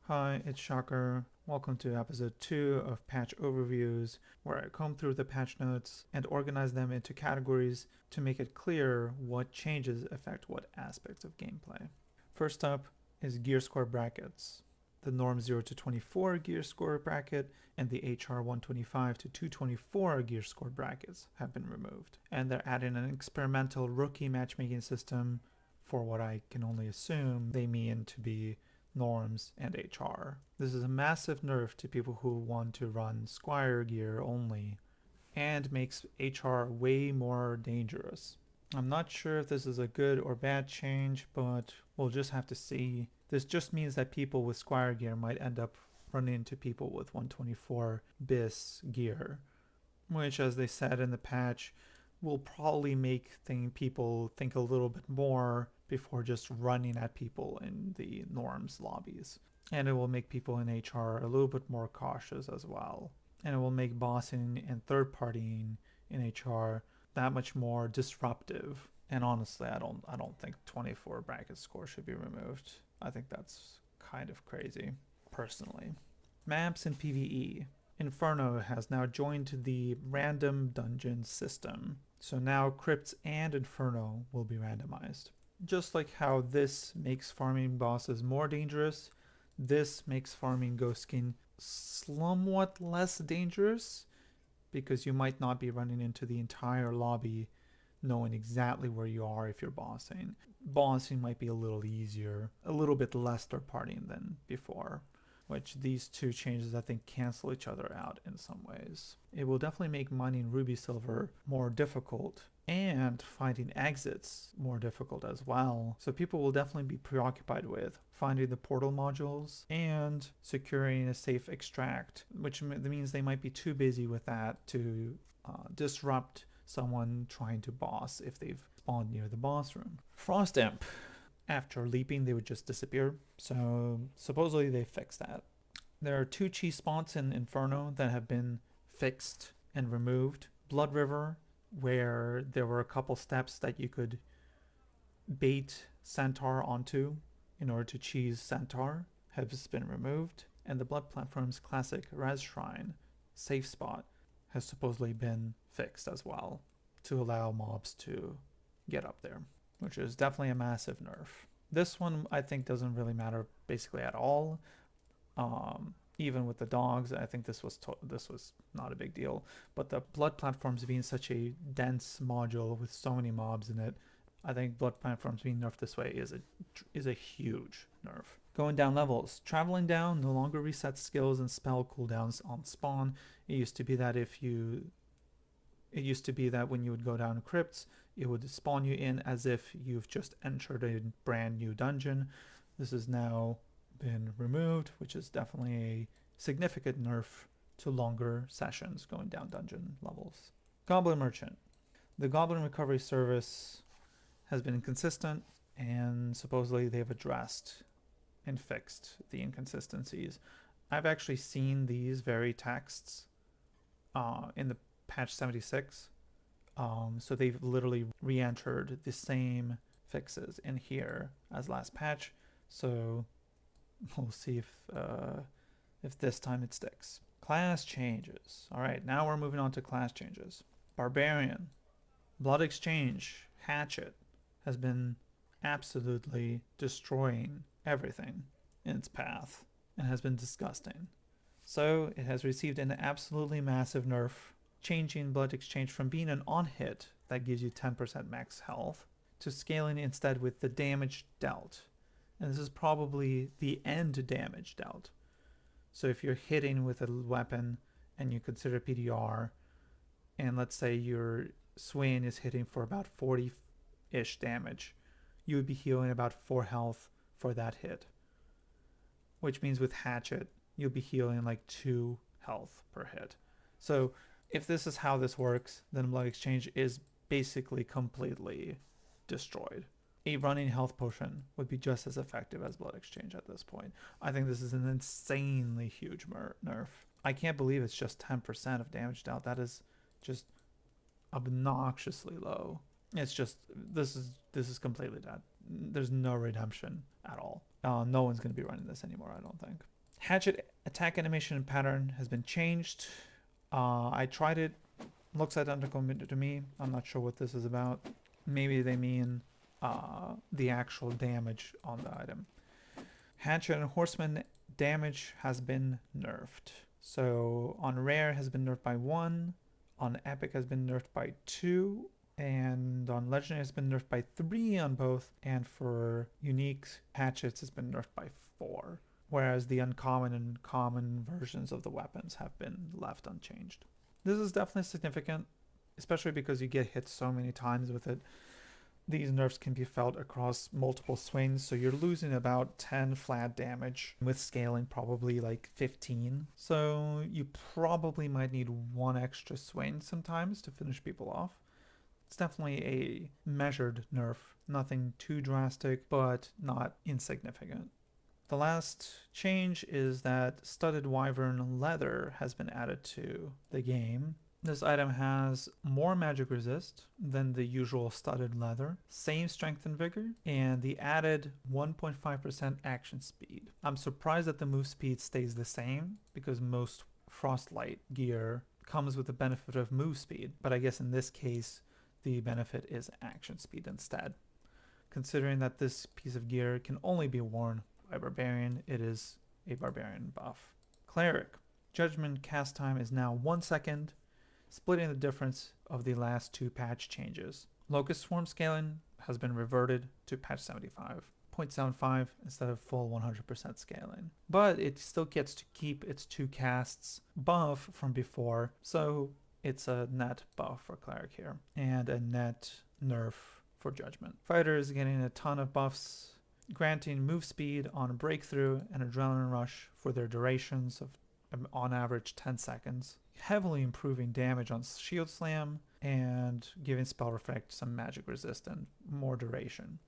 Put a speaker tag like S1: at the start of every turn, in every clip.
S1: Hi, it's Shocker. Welcome to episode 2 of Patch Overviews, where I comb through the patch notes and organize them into categories to make it clear what changes affect what aspects of gameplay. First up is gear score brackets. The norm 0 to 24 gear score bracket and the HR 125 to 224 gear score brackets have been removed, and they're adding an experimental rookie matchmaking system for what I can only assume they mean to be norms and HR. This is a massive nerf to people who want to run Squire gear only and makes HR way more dangerous. I'm not sure if this is a good or bad change, but we'll just have to see. This just means that people with Squire gear might end up running into people with 124 bis gear, which, as they said in the patch, will probably make people think a little bit more before just running at people in the norms lobbies. And it will make people in HR a little bit more cautious as well. And it will make bossing and third partying in HR that much more disruptive. And honestly, I don't think 24 bracket score should be removed. I think that's kind of crazy, personally. Maps in PvE. Inferno has now joined the random dungeon system. So now crypts and Inferno will be randomized. Just like how this makes farming bosses more dangerous, this makes farming Ghostskin somewhat less dangerous, because you might not be running into the entire lobby knowing exactly where you are if you're bossing. Bossing might be a little easier, a little bit less third partying than before, which these two changes I think cancel each other out in some ways. It will definitely make mining Ruby Silver more difficult and finding exits more difficult as well. So people will definitely be preoccupied with finding the portal modules and securing a safe extract, which means they might be too busy with that to disrupt someone trying to boss if they've spawned near the boss room. Frost Imp. After leaping, they would just disappear. So supposedly they fixed that. There are 2 cheese spots in Inferno that have been fixed and removed. Blood River, where there were a couple steps that you could bait Centaur onto in order to cheese Centaur, has been removed. And the Blood Platform's classic Res Shrine safe spot has supposedly been fixed as well to allow mobs to get up there, which is definitely a massive nerf. This one I think doesn't really matter basically at all. Even with the dogs, I think this was not a big deal. But the blood platforms being such a dense module with so many mobs in it, I think blood platforms being nerfed this way is a huge nerf. Going down levels. Traveling down no longer resets skills and spell cooldowns on spawn. It used to be that when you would go down crypts, it would spawn you in as if you've just entered a brand new dungeon. This has now been removed, which is definitely a significant nerf to longer sessions going down dungeon levels. Goblin Merchant. The Goblin Recovery service has been inconsistent, and supposedly they've addressed and fixed the inconsistencies. I've actually seen these very texts in the patch 76. So they've literally re-entered the same fixes in here as last patch. So we'll see if this time it sticks. Class changes. All right, now we're moving on to class changes. Barbarian, Blood Exchange, Hatchet has been absolutely destroying everything in its path and has been disgusting. So it has received an absolutely massive nerf, changing Blood Exchange from being an on-hit that gives you 10% max health to scaling instead with the damage dealt. And this is probably the end damage dealt. So if you're hitting with a weapon and you consider PDR, and let's say your Swain is hitting for about 40-ish damage, you would be healing about 4 health for that hit. Which means with Hatchet, you'll be healing like 2 health per hit. So if this is how this works, then Blood Exchange is basically completely destroyed. A running health potion would be just as effective as Blood Exchange at this point. I think this is an insanely huge nerf. I can't believe it's just 10% of damage dealt. That is just obnoxiously low. It's just, this is completely dead. There's no redemption at all. No one's going to be running this anymore, I don't think. Hatchet attack animation and pattern has been changed. I tried it. Looks identical to me. I'm not sure what this is about. Maybe they mean the actual damage on the item. Hatchet and Horseman damage has been nerfed. So on rare has been nerfed by 1, on epic has been nerfed by 2, and on legendary has been nerfed by 3 on both, and for unique hatchets has been nerfed by 4, whereas the uncommon and common versions of the weapons have been left unchanged. This is definitely significant, especially because you get hit so many times with it. These nerfs can be felt across multiple swings, so you're losing about 10 flat damage, with scaling probably like 15. So you probably might need one extra swing sometimes to finish people off. It's definitely a measured nerf, nothing too drastic, but not insignificant. The last change is that studded Wyvern Leather has been added to the game. This item has more magic resist than the usual studded leather, same strength and vigor, and the added 1.5% action speed. I'm surprised that the move speed stays the same because most Frostlight gear comes with the benefit of move speed, but I guess in this case the benefit is action speed instead. Considering that this piece of gear can only be worn by Barbarian, it is a Barbarian buff. Cleric Judgement cast time is now 1 second, splitting the difference of the last 2 patch changes. Locust Swarm scaling has been reverted to patch 75.75 instead of full 100% scaling. But it still gets to keep its 2 casts buff from before, so it's a net buff for Cleric here, and a net nerf for Judgment. Fighter is getting a ton of buffs, granting move speed on Breakthrough and Adrenaline Rush for their durations of on average 10 seconds, heavily improving damage on Shield Slam and giving Spell Reflect some magic resist and more duration,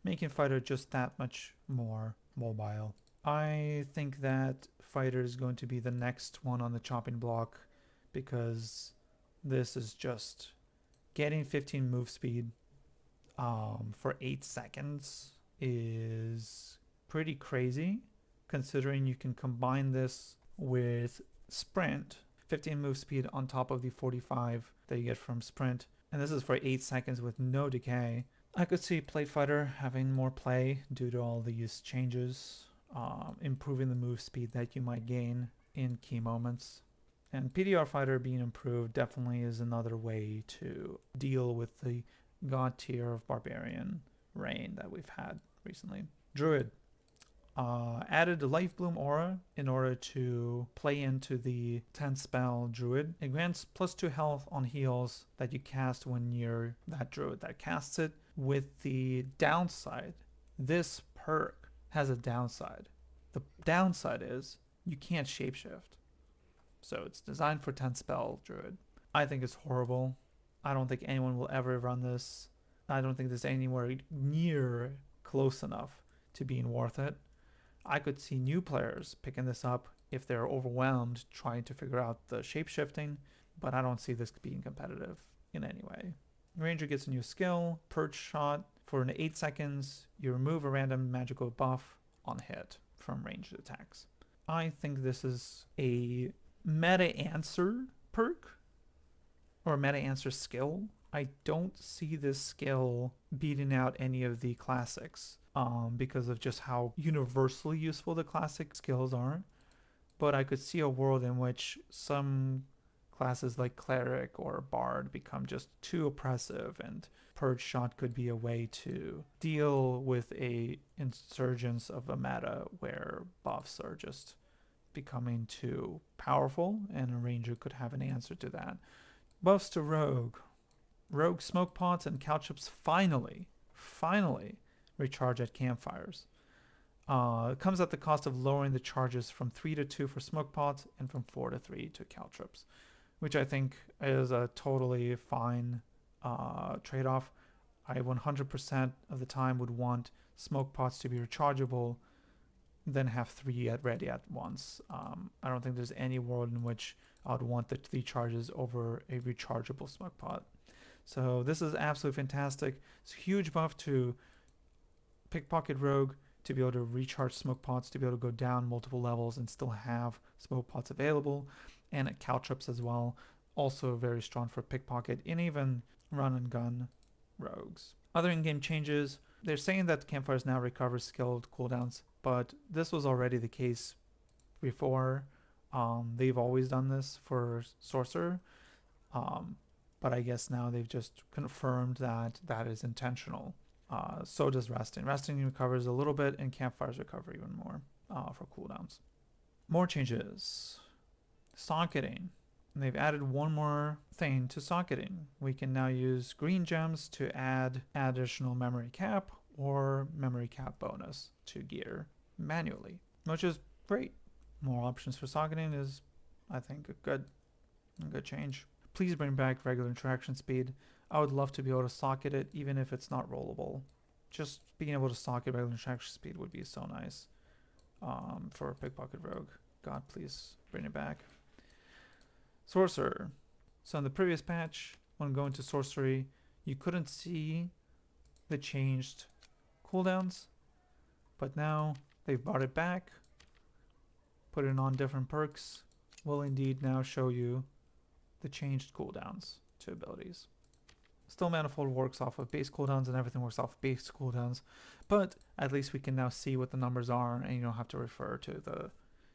S1: making Fighter just that much more mobile. I think that Fighter is going to be the next one on the chopping block because this is just getting 15 move speed for 8 seconds is pretty crazy, considering you can combine this with sprint, 15 move speed on top of the 45 that you get from sprint, and this is for 8 seconds with no decay. I could see Plate Fighter having more play due to all these changes, improving the move speed that you might gain in key moments. And PDR Fighter being improved definitely is another way to deal with the god tier of Barbarian reign that we've had recently. Druid added the Lifebloom Aura in order to play into the 10 spell Druid. It grants +2 health on heals that you cast when you're that Druid that casts it, with the downside. This perk has a downside. The downside is you can't shapeshift. So it's designed for 10 spell Druid. I think it's horrible. I don't think anyone will ever run this. I don't think there's anywhere near close enough to being worth it. I could see new players picking this up if they're overwhelmed trying to figure out the shapeshifting, but I don't see this being competitive in any way. Ranger gets a new skill, Purge Shot. For an 8 seconds, you remove a random magical buff on hit from ranged attacks. I think this is a meta answer perk or meta answer skill. I don't see this skill beating out any of the classics because of just how universally useful the classic skills are. But I could see a world in which some classes like Cleric or Bard become just too oppressive, and Purge Shot could be a way to deal with a insurgence of a meta where buffs are just becoming too powerful, and a ranger could have an answer to that. Buffs to Rogue. Rogue smoke pots and Caltrops finally recharge at Campfires. It comes at the cost of lowering the charges from 3 to 2 for smoke pots and from 4 to 3 to Caltrops, which I think is a totally fine trade-off. I 100% of the time would want smoke pots to be rechargeable, then have 3 ready at once. I don't think there's any world in which I would want the 3 charges over a rechargeable smoke pot. So this is absolutely fantastic. It's a huge buff to Pickpocket Rogue to be able to recharge smoke pots, to be able to go down multiple levels and still have smoke pots available, and Caltrops as well, also very strong for pickpocket and even run and gun rogues. Other in-game changes, they're saying that Campfires now recovers skilled cooldowns, but this was already the case before. They've always done this for Sorcerer, but I guess now they've just confirmed that that is intentional. So does Resting. Resting recovers a little bit, and Campfires recover even more for cooldowns. More changes. Socketing. And they've added one more thing to socketing. We can now use green gems to add additional memory cap or memory cap bonus to gear manually, which is great. More options for socketing is, I think, a good change. Please bring back regular interaction speed. I would love to be able to socket it even if it's not rollable. Just being able to socket regular interaction speed would be so nice for a pickpocket rogue. God, please bring it back. Sorcerer. So in the previous patch, when going to sorcery, you couldn't see the changed cooldowns, but now they've brought it back, put it on different perks, will indeed now show you the changed cooldowns to abilities. Still Manifold works off of base cooldowns and everything works off base cooldowns, but at least we can now see what the numbers are and you don't have to refer to the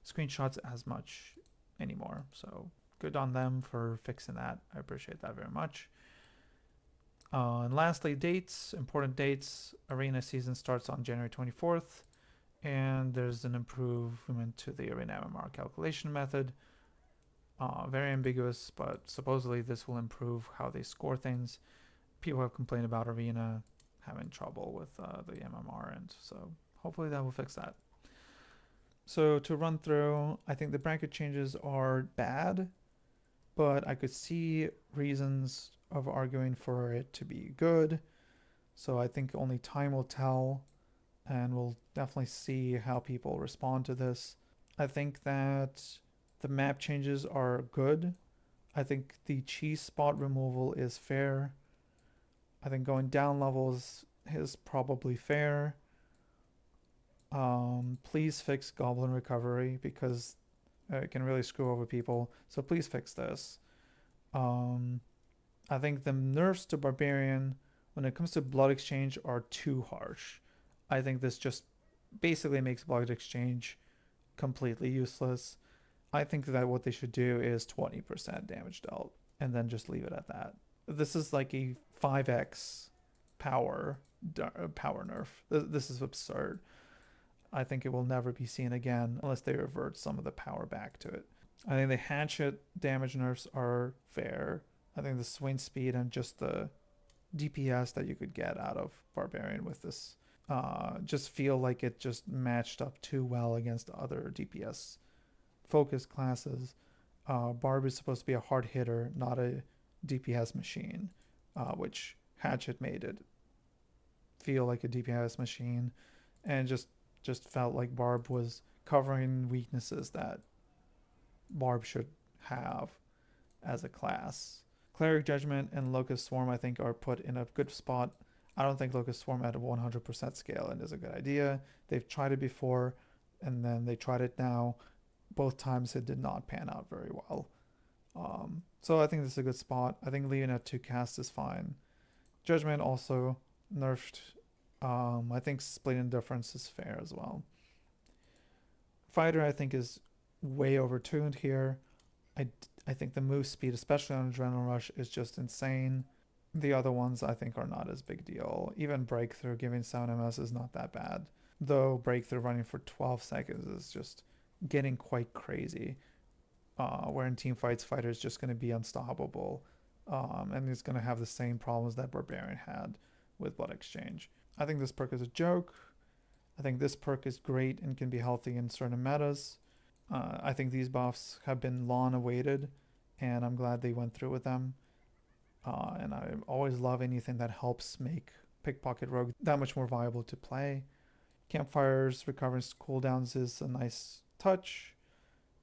S1: screenshots as much anymore. So good on them for fixing that. I appreciate that very much. And lastly, dates, important dates. Arena season starts on January 24th, and there's an improvement to the Arena MMR calculation method. Very ambiguous, but supposedly this will improve how they score things. People have complained about Arena having trouble with the MMR, and so hopefully that will fix that. So to run through, I think the bracket changes are bad, but I could see reasons of arguing for it to be good. So I think only time will tell, and we'll definitely see how people respond to this. I think that the map changes are good. I think the cheese spot removal is fair. I think going down levels is probably fair. Please fix Goblin Recovery because it can really screw over people. So please fix this. I think the nerfs to Barbarian when it comes to Blood Exchange are too harsh. I think this just basically makes Blood Exchange completely useless. I think that what they should do is 20% damage dealt and then just leave it at that. This is like a 5x power nerf. This is absurd. I think it will never be seen again unless they revert some of the power back to it. I think the Hatchet damage nerfs are fair. I think the swing speed and just the DPS that you could get out of Barbarian with this just feel like it just matched up too well against other DPS focused classes. Barb is supposed to be a hard hitter, not a DPS machine, which Hatchet made it feel like a DPS machine, and just felt like Barb was covering weaknesses that Barb should have as a class. Cleric Judgement and Locust Swarm, I think, are put in a good spot. I don't think Locust Swarm at a 100% scale and is a good idea. They've tried it before, and then they tried it now. Both times it did not pan out very well. So I think this is a good spot. I think leaving at 2 casts is fine. Judgment also nerfed. I think Split Indifference is fair as well. Fighter, I think, is way overtuned here. I think the move speed, especially on Adrenaline Rush, is just insane. The other ones I think are not as big deal. Even Breakthrough giving 7 MS is not that bad. Though Breakthrough running for 12 seconds is just getting quite crazy. Where in team fights, Fighter is just going to be unstoppable. And it's going to have the same problems that Barbarian had with Blood Exchange. I think this perk is a joke. I think this perk is great and can be healthy in certain metas. I think these buffs have been long awaited, and I'm glad they went through with them. And I always love anything that helps make Pickpocket Rogue that much more viable to play. Campfires recovering cooldowns is a nice touch.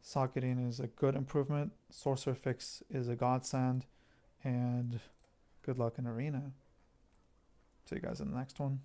S1: Socketing is a good improvement. Sorcerer fix is a godsend. And good luck in Arena. See you guys in the next one.